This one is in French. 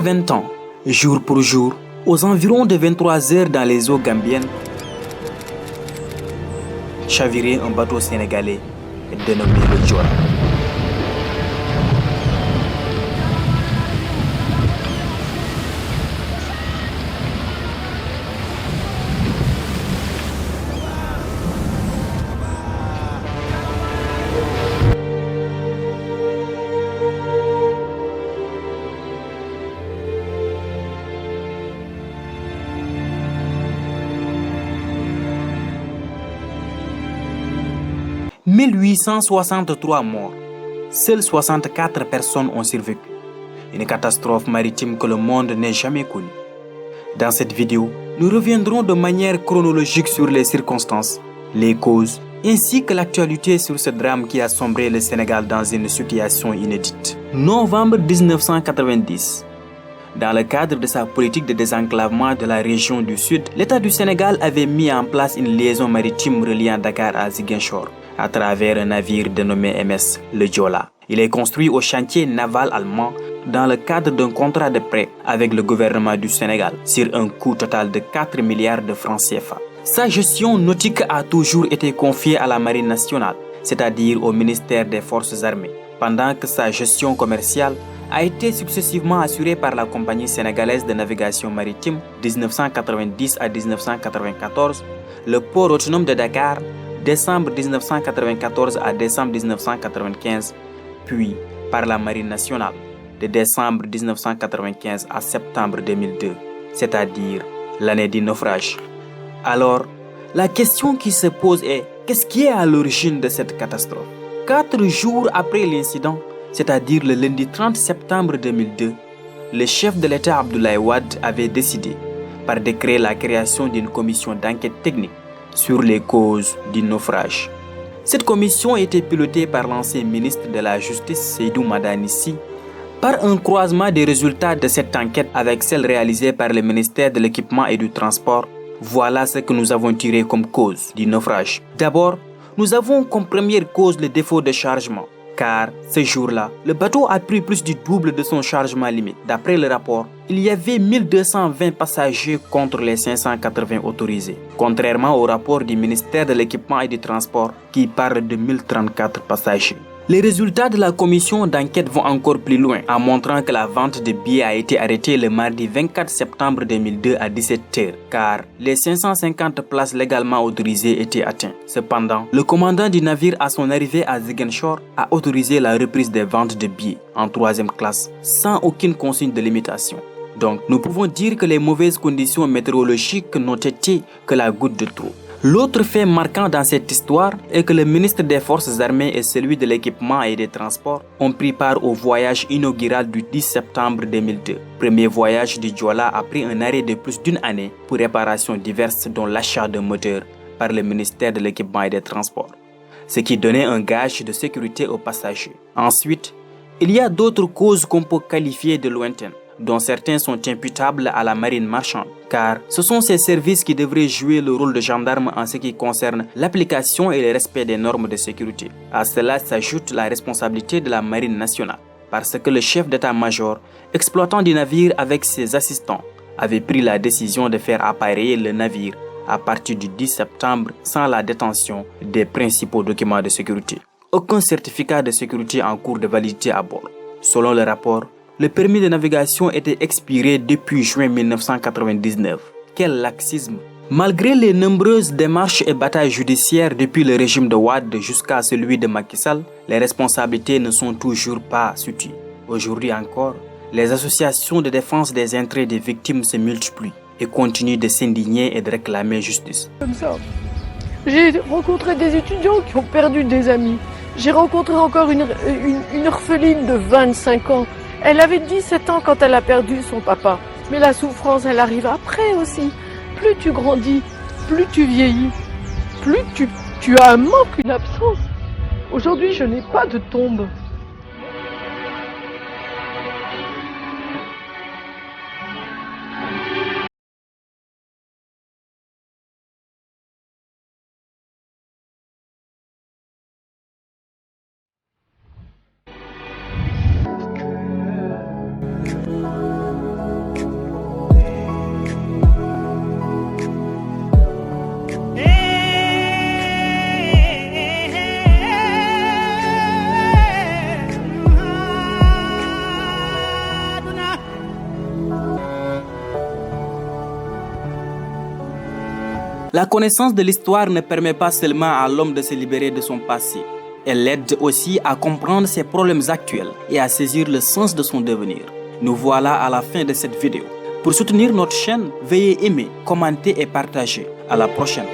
20 ans, jour pour jour, aux environs de 23 heures dans les eaux gambiennes, chavirait un bateau sénégalais dénommé le Joola. « 1863 morts, seules 64 personnes ont survécu. Une catastrophe maritime que le monde n'ait jamais connue. Dans cette vidéo, nous reviendrons de manière chronologique sur les circonstances, les causes, ainsi que l'actualité sur ce drame qui a sombré le Sénégal dans une situation inédite. Novembre 1990. Dans le cadre de sa politique de désenclavement de la région du Sud, l'État du Sénégal avait mis en place une liaison maritime reliant Dakar à Ziguinchor à travers un navire dénommé MS, le Joola. Il est construit au chantier naval allemand dans le cadre d'un contrat de prêt avec le gouvernement du Sénégal sur un coût total de 4 milliards de francs CFA. Sa gestion nautique a toujours été confiée à la Marine nationale, c'est-à-dire au ministère des Forces armées, pendant que sa gestion commerciale a été successivement assurée par la Compagnie sénégalaise de navigation maritime 1990 à 1994, le port autonome de Dakar décembre 1994 à décembre 1995, puis par la Marine nationale de décembre 1995 à septembre 2002, c'est-à-dire l'année du naufrage. Alors, la question qui se pose est, qu'est-ce qui est à l'origine de cette catastrophe? 4 jours après l'incident, c'est-à-dire le lundi 30 septembre 2002, le chef de l'État Abdoulaye Wade avait décidé, par décret, la création d'une commission d'enquête technique sur les causes du naufrage. Cette commission était pilotée par l'ancien ministre de la Justice, Seydou Madani Sy. Par un croisement des résultats de cette enquête avec celle réalisée par le ministère de l'Équipement et du Transport, voilà ce que nous avons tiré comme cause du naufrage. D'abord, nous avons comme première cause le défaut de chargement, car ce jour-là, le bateau a pris plus du double de son chargement limite. D'après le rapport, il y avait 1220 passagers contre les 580 autorisés, contrairement au rapport du ministère de l'Équipement et du Transport qui parle de 1034 passagers. Les résultats de la commission d'enquête vont encore plus loin en montrant que la vente de billets a été arrêtée le mardi 24 septembre 2002 à 17h car les 550 places légalement autorisées étaient atteintes. Cependant, le commandant du navire à son arrivée à Ziguinchor a autorisé la reprise des ventes de billets en 3e classe sans aucune consigne de limitation. Donc, nous pouvons dire que les mauvaises conditions météorologiques n'ont été que la goutte de trop. L'autre fait marquant dans cette histoire est que le ministre des Forces armées et celui de l'Équipement et des Transports ont pris part au voyage inaugural du 10 septembre 2002. Premier voyage du Joola après un arrêt de plus d'une année pour réparations diverses dont l'achat de moteurs par le ministère de l'Équipement et des Transports, ce qui donnait un gage de sécurité aux passagers. Ensuite, il y a d'autres causes qu'on peut qualifier de lointaines, dont certains sont imputables à la marine marchande, car ce sont ces services qui devraient jouer le rôle de gendarme en ce qui concerne l'application et le respect des normes de sécurité. À cela s'ajoute la responsabilité de la marine nationale, parce que le chef d'état-major, exploitant du navire avec ses assistants, avait pris la décision de faire appareiller le navire à partir du 10 septembre sans la détention des principaux documents de sécurité. Aucun certificat de sécurité en cours de validité à bord. Selon le rapport, le permis de navigation était expiré depuis juin 1999. Quel laxisme! Malgré les nombreuses démarches et batailles judiciaires depuis le régime de Wade jusqu'à celui de Macky Sall, les responsabilités ne sont toujours pas situées. Aujourd'hui encore, les associations de défense des intérêts des victimes se multiplient et continuent de s'indigner et de réclamer justice. Comme ça. J'ai rencontré des étudiants qui ont perdu des amis. J'ai rencontré encore une orpheline de 25 ans. Elle avait 17 ans quand elle a perdu son papa. Mais la souffrance, elle arrive après aussi. Plus tu grandis, plus tu vieillis, plus tu as un manque, une absence. Aujourd'hui, je n'ai pas de tombe. La connaissance de l'histoire ne permet pas seulement à l'homme de se libérer de son passé. Elle l'aide aussi à comprendre ses problèmes actuels et à saisir le sens de son devenir. Nous voilà à la fin de cette vidéo. Pour soutenir notre chaîne, veuillez aimer, commenter et partager. À la prochaine.